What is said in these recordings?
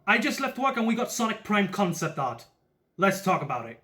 I just left work and we got Sonic Prime concept art. Let's talk about it.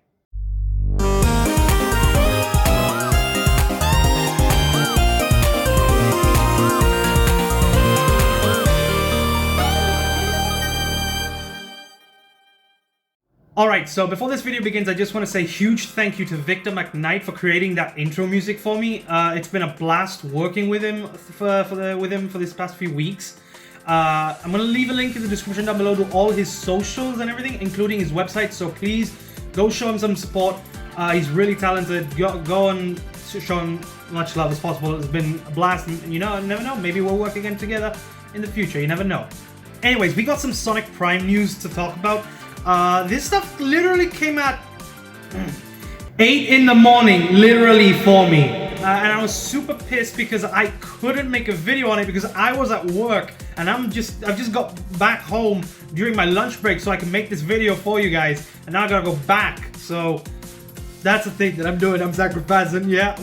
Alright, so before this video begins, I just want to say huge thank you to McKnight for creating that intro music for me. It's been a blast working with him for this past few weeks. I'm going to leave a link in the description down below to all his socials and everything, including his website, so please go show him some support. He's really talented. Go and show him much love as possible. It's been a blast, and you never know, maybe we'll work again together in the future, you never know. Anyways, we got some Sonic Prime news to talk about. This stuff literally came at 8 in the morning, literally, for me. And I was super pissed because I couldn't make a video on it because I was at work and I've just got back home during my lunch break so I can make this video for you guys, and now I gotta go back. So that's the thing that I'm doing, I'm sacrificing, yeah.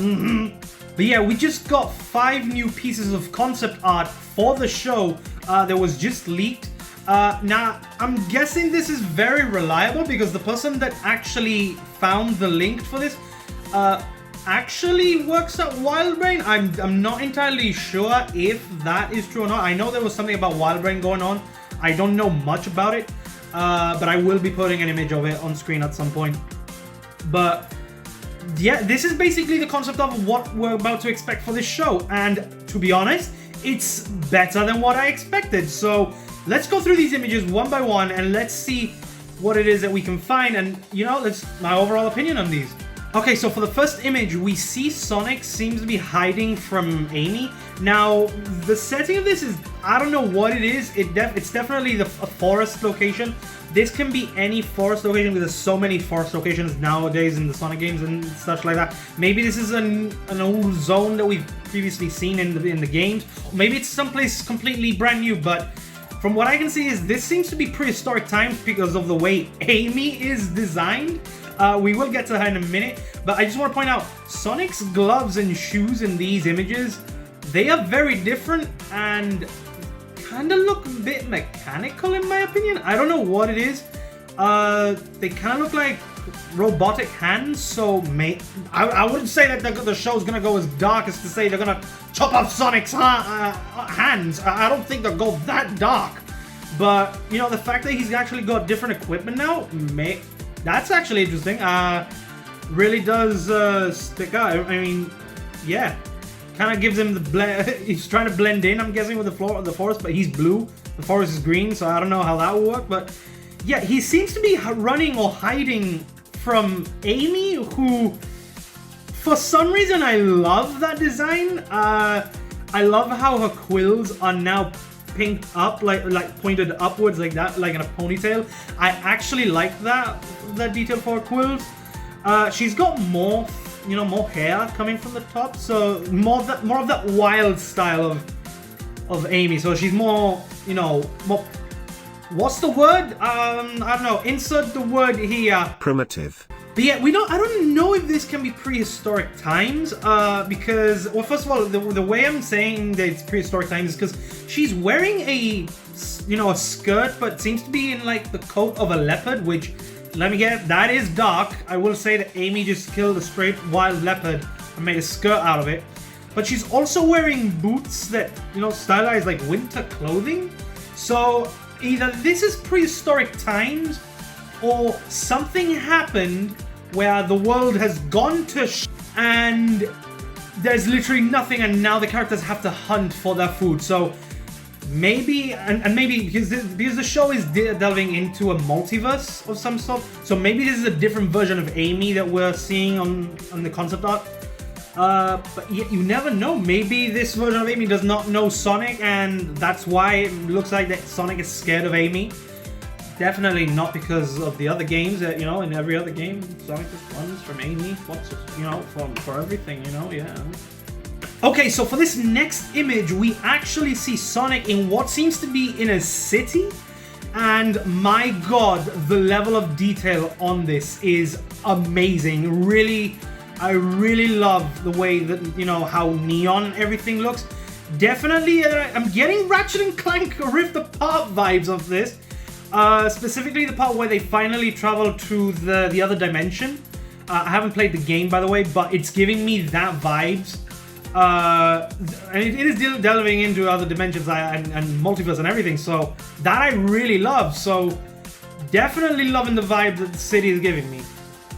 But yeah, we just got 5 new pieces of concept art for the show that was just leaked. Now, I'm guessing this is very reliable because the person that actually found the link for this actually works at WildBrain. I'm not entirely sure if that is true or not. I know there was something about WildBrain going on. I don't know much about it, but I will be putting an image of it on screen at some point. But yeah, this is basically the concept of what we're about to expect for this show, and to be honest, it's better than what I expected. So let's go through these images one by one and let's see what it is that we can find, and my overall opinion on these. Okay, so for the first image, we see Sonic seems to be hiding from Amy. Now, the setting of this is, I don't know what it is. It's definitely a forest location. This can be any forest location because there's so many forest locations nowadays in the Sonic games and such like that. Maybe this is an old zone that we've previously seen in the games. Or maybe it's someplace completely brand new, but from what I can see is this seems to be prehistoric times because of the way Amy is designed. We will get to her in a minute, but I just want to point out Sonic's gloves and shoes in these images, they are very different and kind of look a bit mechanical in my opinion. I don't know what it is. They kind of look like robotic hands, so I wouldn't say that the show's gonna go as dark as to say they're gonna chop off Sonic's hands. I don't think they'll go that dark, but the fact that he's actually got different equipment now, that's actually interesting. Really does stick out. I mean, yeah, kind of gives him the blend. He's trying to blend in, I'm guessing, with the forest, but he's blue. The forest is green, so I don't know how that will work, but yeah, he seems to be running or hiding from Amy, who, for some reason, I love that design. I love how her quills are now pinked up, like pointed upwards like that, like in a ponytail. I actually like that detail for her quills. She's got more hair coming from the top, so more of that wild style of Amy. So she's more, more. What's the word? I don't know. Insert the word here. Primitive. But yeah, I don't know if this can be prehistoric times, because, well, first of all, the way I'm saying that it's prehistoric times is because she's wearing a skirt, but seems to be in like the coat of a leopard, which, let me get, that is dark. I will say that Amy just killed a straight wild leopard and made a skirt out of it. But she's also wearing boots that, stylized like winter clothing. So either this is prehistoric times, or something happened where the world has gone to and there's literally nothing, and now the characters have to hunt for their food. So maybe, and maybe because the show is delving into a multiverse of some sort, so maybe this is a different version of Amy that we're seeing on the concept art. But you never know. Maybe this version of Amy does not know Sonic, and that's why it looks like that Sonic is scared of Amy. Definitely not because of the other games that, in every other game, Sonic just runs from Amy, for everything, yeah. Okay, so for this next image, we actually see Sonic in what seems to be in a city, and my god, the level of detail on this is amazing. Really, I really love the way that, how neon everything looks. Definitely, I'm getting Ratchet and Clank Rift Apart vibes of this. Specifically the part where they finally travel to the other dimension. I haven't played the game, by the way, but it's giving me that vibes. And it is delving into other dimensions and multiverse and everything, so that I really love. So definitely loving the vibe that the city is giving me.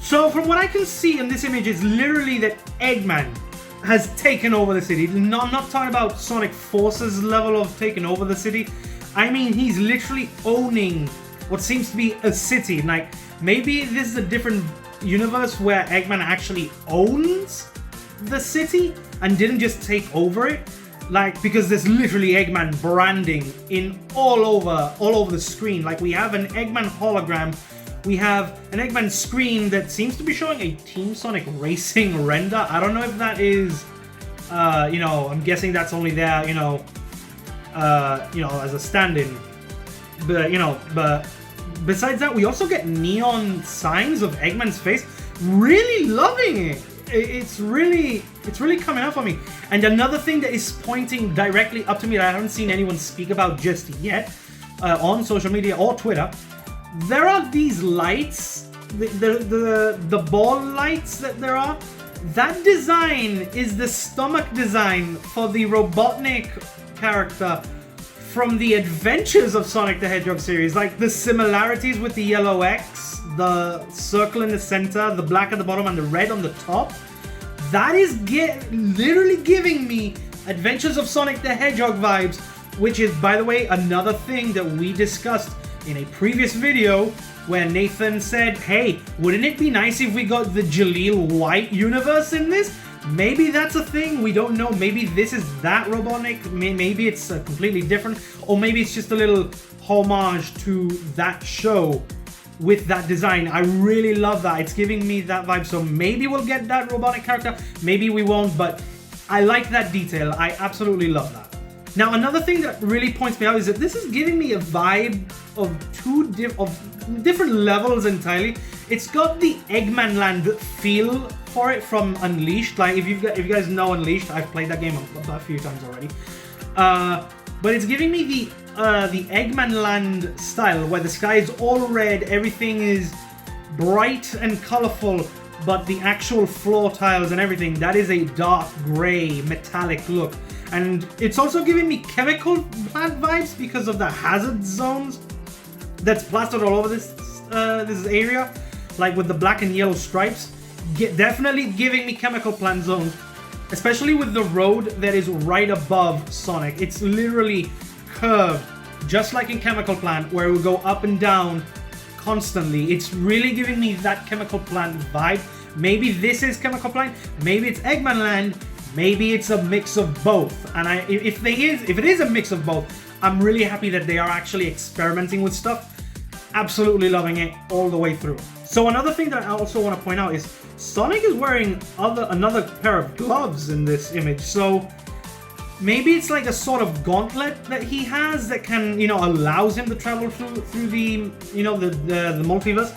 So from what I can see in this image, it's literally that Eggman has taken over the city. I'm not talking about Sonic Forces level of taking over the city. I mean, he's literally owning what seems to be a city. Like, maybe this is a different universe where Eggman actually owns the city and didn't just take over it. Like, because there's literally Eggman branding in all over the screen. Like, we have an Eggman hologram. We have an Eggman screen that seems to be showing a Team Sonic Racing render. I don't know if that is, you know, I'm guessing that's only there, you know, as a stand-in. But besides that, we also get neon signs of Eggman's face. Really loving it. It's really coming up for me. And another thing that is pointing directly up to me that I haven't seen anyone speak about just yet on social media or Twitter, there are these lights, the ball lights that there are. That design is the stomach design for the Robotnik character from the Adventures of Sonic the Hedgehog series. Like, the similarities with the yellow X, the circle in the center, the black at the bottom, and the red on the top. That is literally giving me Adventures of Sonic the Hedgehog vibes, which is, by the way, another thing that we discussed in a previous video where Nathan said, hey, wouldn't it be nice if we got the Jaleel White universe in this? Maybe that's a thing, we don't know. Maybe this is that Robotnik, maybe it's completely different, or maybe it's just a little homage to that show with that design. I really love that. It's giving me that vibe. So maybe we'll get that Robotnik character, maybe we won't, but I like that detail. I absolutely love that. Now, another thing that really points me out is that this is giving me a vibe of different levels entirely. It's got the Eggman Land feel for it from Unleashed. Like, if you guys know Unleashed, I've played that game a few times already. But it's giving me the Eggman Land style, where the sky is all red, everything is bright and colorful, but the actual floor tiles and everything, that is a dark gray metallic look. And it's also giving me chemical plant vibes because of the hazard zones that's plastered all over this area, like with the black and yellow stripes. Definitely giving me chemical plant zones, especially with the road that is right above Sonic. It's literally curved, just like in Chemical Plant, where it will go up and down constantly. It's really giving me that Chemical Plant vibe. Maybe this is Chemical Plant, maybe it's Eggman Land, maybe it's a mix of both. And if it is a mix of both, I'm really happy that they are actually experimenting with stuff. Absolutely loving it all the way through. So another thing that I also want to point out is Sonic is wearing another pair of gloves in this image. So maybe it's like a sort of gauntlet that he has that can, you know, allows him to travel through the, you know, the multiverse.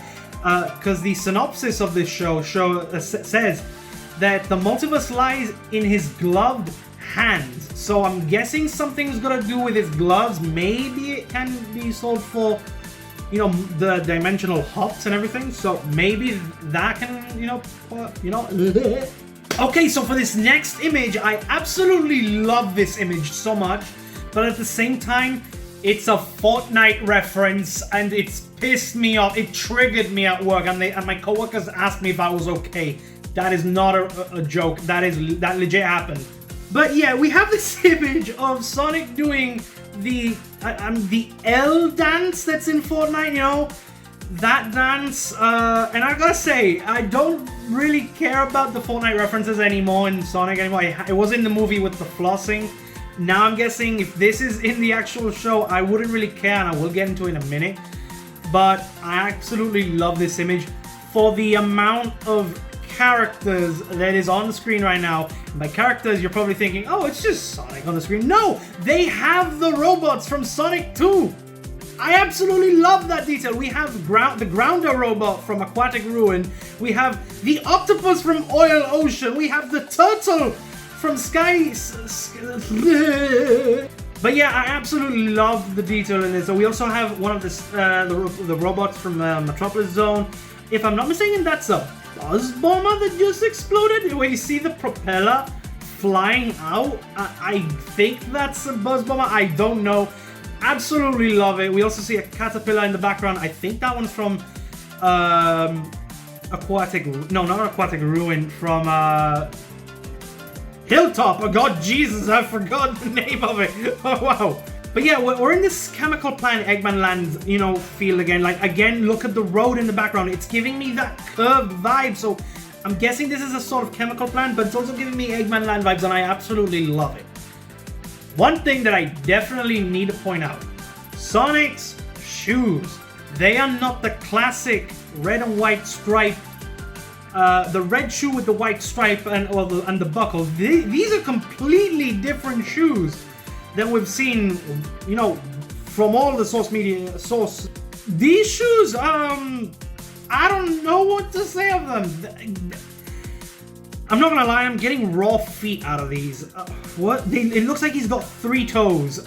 Because the synopsis of this show says that the multiverse lies in his gloved hands. So I'm guessing something's gonna do with his gloves. Maybe it can be sold for, you know, the dimensional hops and everything. So maybe that can, you know. Okay, so for this next image, I absolutely love this image so much, but at the same time, it's a Fortnite reference, and it's pissed me off. It triggered me at work, and my coworkers asked me if I was okay. That is not a joke. That legit happened. But yeah, we have this image of Sonic doing the L dance that's in Fortnite, you know, that dance. And I gotta say, I don't really care about the Fortnite references anymore in Sonic anymore. It was in the movie with the flossing. Now I'm guessing if this is in the actual show, I wouldn't really care, and I will get into it in a minute. But I absolutely love this image for the amount of characters that is on the screen right now. And by characters, you're probably thinking, oh, it's just Sonic on the screen. No, they have the robots from Sonic 2. I absolutely love that detail. We have the Grounder robot from Aquatic Ruin. We have the octopus from Oil Ocean. We have the turtle from Sky. But yeah, I absolutely love the detail in this. So we also have one of the robots from Metropolis Zone. If I'm not mistaken, that's a buzz bomber that just exploded. Where you see the propeller flying out. I think that's a buzz bomber. I don't know. Absolutely love it. We also see a caterpillar in the background. I think that one's from Aquatic... No, not Aquatic Ruin. From Hilltop. Oh god, Jesus, I forgot the name of it. Oh wow. But yeah, we're in this chemical plant Eggman Land, you know, field again. Like, again, look at the road in the background. It's giving me that curved vibe. So I'm guessing this is a sort of chemical plant, but it's also giving me Eggman Land vibes, and I absolutely love it. One thing that I definitely need to point out. Sonic's shoes. They are not the classic red and white stripe. The red shoe with the white stripe and the buckle. These are completely different shoes than we've seen, you know, from all the source media. These shoes, I don't know what to say of them. I'm not gonna lie, I'm getting raw feet out of these. It looks like he's got 3 toes.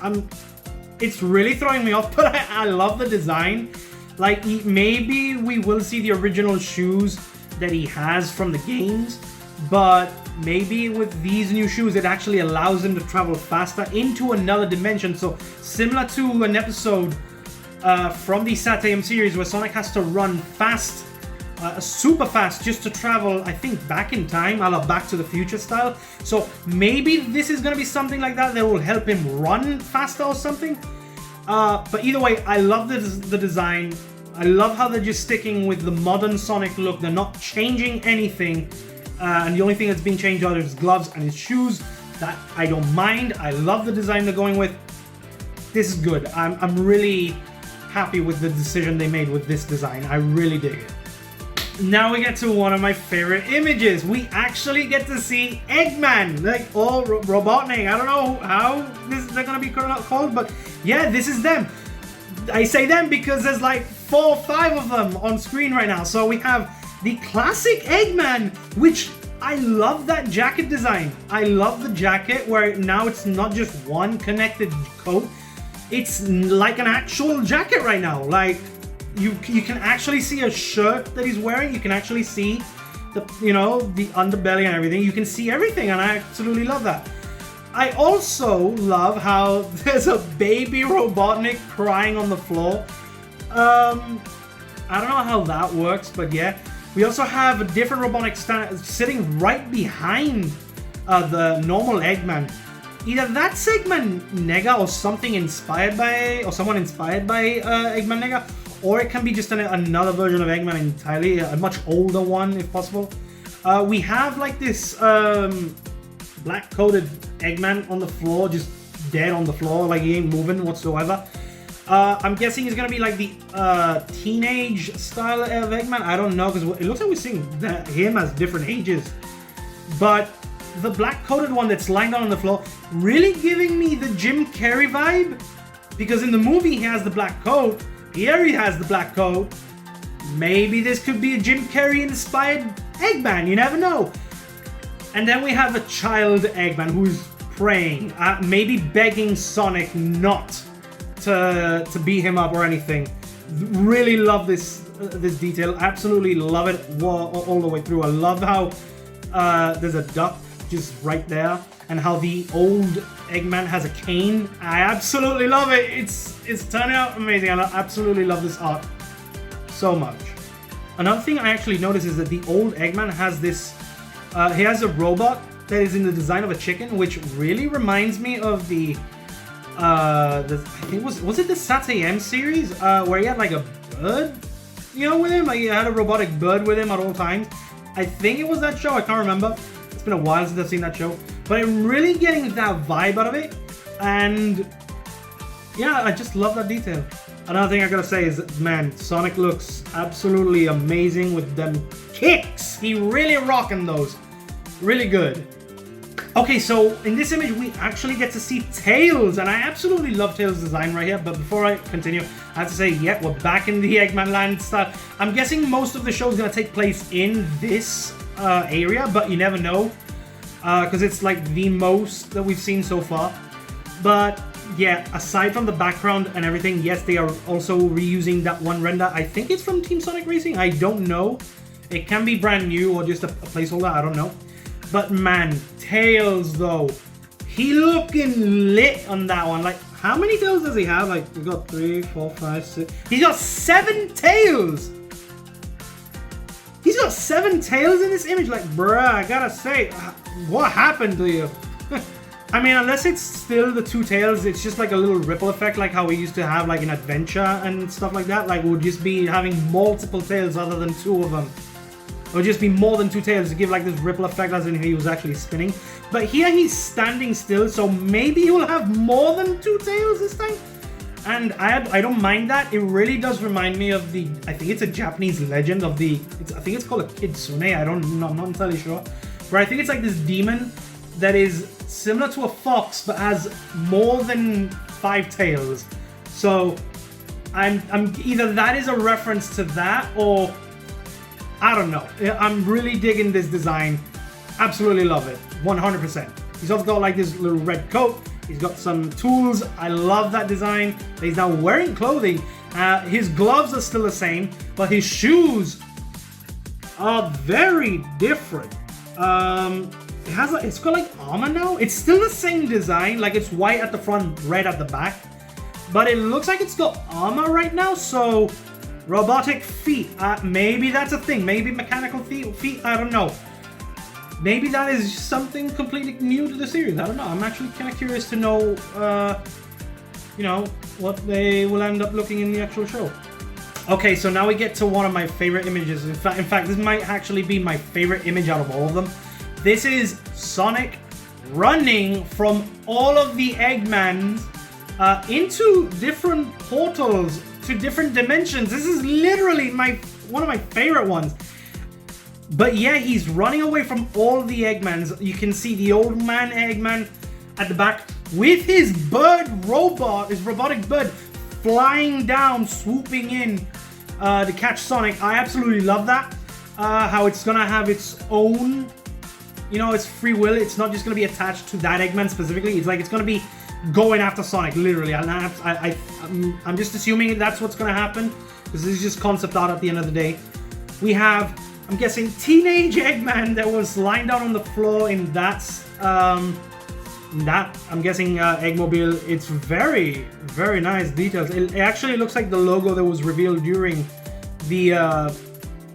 It's really throwing me off, but I love the design. Like, maybe we will see the original shoes that he has from the games, but maybe with these new shoes it actually allows him to travel faster into another dimension. So similar to an episode from the SatAM series where Sonic has to run fast, super fast, just to travel, I think, back in time, a la Back to the Future style. So maybe this is going to be something like that will help him run faster or something. But either way, I love the design. I love how they're just sticking with the modern Sonic look. They're not changing anything. And the only thing that's being changed are his gloves and his shoes. That I don't mind. I love the design they're going with. This is good. I'm really happy with the decision they made with this design. I really dig it. Now we get to one of my favorite images. We actually get to see Eggman, like all Robotnik. I don't know how they're gonna be called, but yeah, this is them. I say them because there's like 4 or 5 of them on screen right now. So we have the classic Eggman, which I love that jacket design. I love the jacket where now it's not just one connected coat. It's like an actual jacket right now. Like you can actually see a shirt that he's wearing. You can actually see the underbelly and everything. You can see everything, and I absolutely love that. I also love how there's a baby Robotnik crying on the floor. I don't know how that works, but yeah. We also have a different Robotnik sitting right behind the normal Eggman. Either that's Eggman Nega or something inspired by, or someone inspired by Eggman Nega, or it can be just another version of Eggman entirely, a much older one if possible. We have like this black-coated Eggman on the floor, just dead on the floor, like he ain't moving whatsoever. I'm guessing he's gonna be like the teenage style of Eggman. I don't know, because it looks like we're seeing him as different ages. But the black-coated one that's lying down on the floor, really giving me the Jim Carrey vibe. Because in the movie he has the black coat, here he has the black coat. Maybe this could be a Jim Carrey-inspired Eggman, you never know. And then we have a child Eggman who's praying, maybe begging Sonic not to beat him up or anything. Really love this detail. Absolutely love it all the way through. I love how there's a duck just right there, and how the old Eggman has a cane. I absolutely love it. It's turning out amazing. I absolutely love this art so much. Another thing I actually noticed is that the old Eggman has this. He has a robot that is in the design of a chicken, which really reminds me of the I think was it the SatAM series where he had like a bird, with him. Like he had a robotic bird with him at all times. I think it was that show. I can't remember. It's been a while since I've seen that show, but I'm really getting that vibe out of it, and yeah, I just love that detail. Another thing I gotta say is, man, Sonic looks absolutely amazing with them kicks. He really rocking those. Really good. Okay, so in this image, we actually get to see Tails, and I absolutely love Tails' design right here. But before I continue, I have to say, yeah, we're back in the Eggman Land style. I'm guessing most of the show is going to take place in this area, but you never know, because it's like the most that we've seen so far. But yeah, aside from the background and everything, yes, they are also reusing that one render. I think it's from Team Sonic Racing. I don't know. It can be brand new or just a placeholder. I don't know. But man, Tails though, he looking lit on that one. Like, how many tails does he have? Like, we got 3, 4, 5, 6. He's got 7 tails. He's got 7 tails in this image. Like, bruh, I gotta say, what happened to you? I mean, unless it's still the 2 tails, it's just like a little ripple effect, like how we used to have like in Adventure and stuff like that. Like, we'll just be having multiple tails other than 2 of them. It would just be more than 2 tails to give like this ripple effect as in he was actually spinning. But here he's standing still, so maybe he will have more than 2 tails this time. And I don't mind that. It really does remind me of the, I think it's a Japanese legend of the, I think it's called a Kitsune. I'm not entirely sure. But I think it's like this demon that is similar to a fox but has more than 5 tails. So I'm either that is a reference to that, or I don't know. I'm really digging this design. Absolutely love it. 100%. He's also got like this little red coat. He's got some tools. I love that design. He's now wearing clothing. His gloves are still the same, but his shoes are very different. It's got like armor now. It's still the same design. Like, it's white at the front, red at the back. But it looks like it's got armor right now, so robotic feet. Maybe that's a thing. Maybe mechanical feet. I don't know. Maybe that is something completely new to the series. I don't know. I'm actually kind of curious to know, you know, what they will end up looking in the actual show. Okay, so now we get to one of my favorite images. In fact, this might actually be my favorite image out of all of them. This is Sonic running from all of the Eggmans into different portals to different dimensions. This is literally one of my favorite ones. But yeah, he's running away from all the Eggmans. You can see the old man Eggman at the back with his bird robot, his robotic bird, flying down, swooping in to catch Sonic. I absolutely love that. How it's gonna have its own, you know, it's free will. It's not just gonna be attached to that Eggman specifically. It's like it's gonna be going after Sonic, literally. I'm just assuming that's what's gonna happen, because this is just concept art at the end of the day. We have, I'm guessing, teenage Eggman that was lying down on the floor in that, I'm guessing, Eggmobile. It's very, very nice details. It actually looks like the logo that was revealed during the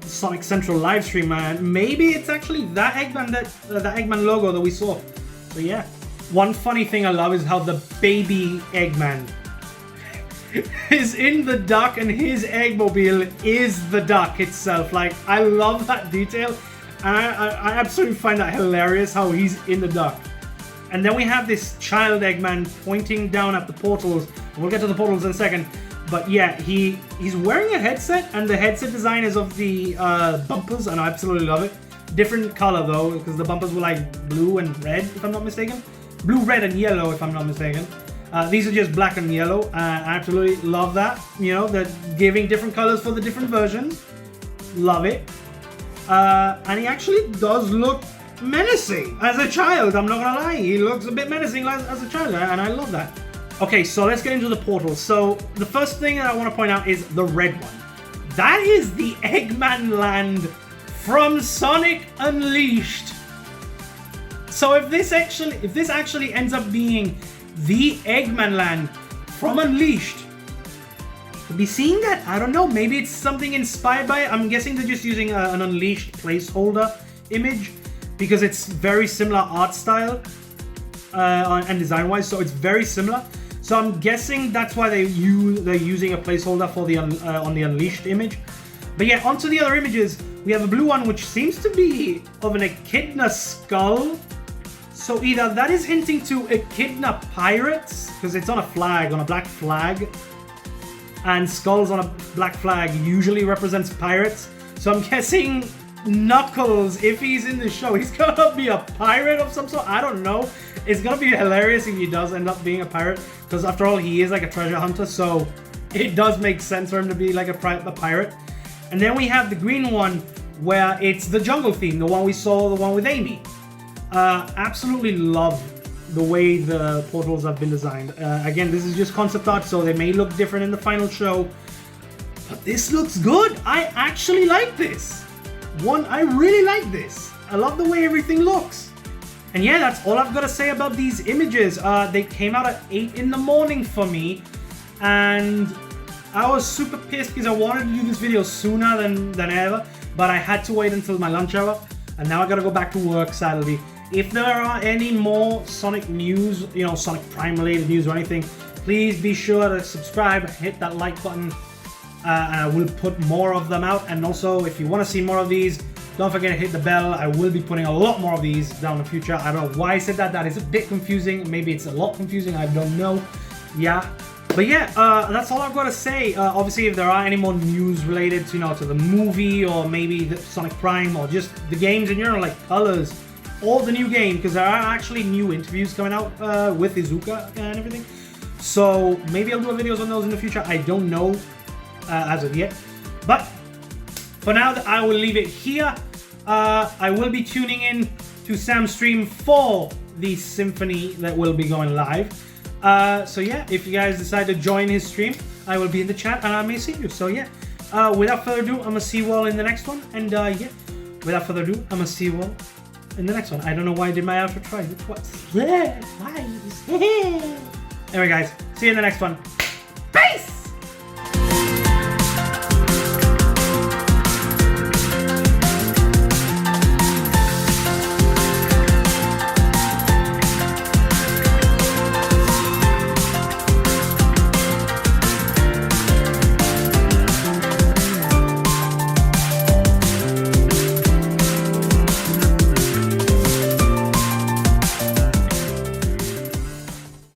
Sonic Central livestream, man. Maybe it's actually that Eggman, that Eggman logo that we saw. So yeah. One funny thing I love is how the baby Eggman is in the duck and his Eggmobile is the duck itself. Like, I love that detail. I absolutely find that hilarious how he's in the duck. And then we have this child Eggman pointing down at the portals. We'll get to the portals in a second. But yeah, he's wearing a headset, and the headset design is of the bumpers, and I absolutely love it. Different color though, because the bumpers were like blue and red, if I'm not mistaken. Blue, red, and yellow, if I'm not mistaken. These are just black and yellow. I absolutely love that. You know, they're giving different colors for the different versions. Love it. And he actually does look menacing as a child. I'm not gonna lie. He looks a bit menacing as a child, and I love that. Okay, so let's get into the portals. So the first thing that I want to point out is the red one. That is the Eggman land from Sonic Unleashed. So if this actually ends up being the Eggman land from Unleashed, to be seeing that, I don't know, maybe it's something inspired by it. I'm guessing they're just using an Unleashed placeholder image, because it's very similar art style and design wise, so it's very similar. So I'm guessing that's why they're using a placeholder for the on the Unleashed image. But yeah, onto the other images. We have a blue one which seems to be of an Echidna skull. So either that is hinting to Echidna pirates, because it's on a flag, on a black flag, and skulls on a black flag usually represents pirates. So I'm guessing Knuckles, if he's in the show, he's gonna be a pirate of some sort. I don't know. It's gonna be hilarious if he does end up being a pirate, because after all, he is like a treasure hunter, so it does make sense for him to be like a pirate. And then we have the green one, where it's the jungle theme, the one we saw, the one with Amy. Absolutely love the way the portals have been designed. Again, this is just concept art, so they may look different in the final show, but this looks good. I actually like this. I really like this. I love the way everything looks. And yeah, that's all I've got to say about these images. They came out at 8 in the morning for me, and I was super pissed because I wanted to do this video sooner than ever, but I had to wait until my lunch hour, and now I gotta go back to work, sadly. If there are any more Sonic news, you know, Sonic Prime related news or anything, please be sure to subscribe, hit that like button, and I will put more of them out. And also, if you want to see more of these, don't forget to hit the bell. I will be putting a lot more of these down in the future. I don't know why I said that. That is a bit confusing. Maybe it's a lot confusing. I don't know. Yeah. But yeah, that's all I've got to say. Obviously, if there are any more news related to, you know, to the movie or maybe the Sonic Prime or just the games in general, like colors, or the new game, because there are actually new interviews coming out with Izuka and everything. So maybe I'll do videos on those in the future. I don't know as of yet. But for now, I will leave it here. I will be tuning in to Sam's stream for the symphony that will be going live. So yeah, if you guys decide to join his stream, I will be in the chat and I may see you. So yeah, without further ado, I'm gonna see you all in the next one. And yeah, without further ado, I'm gonna see you all in the next one. I don't know why I did my outro twice. Anyway guys, see you in the next one. Peace!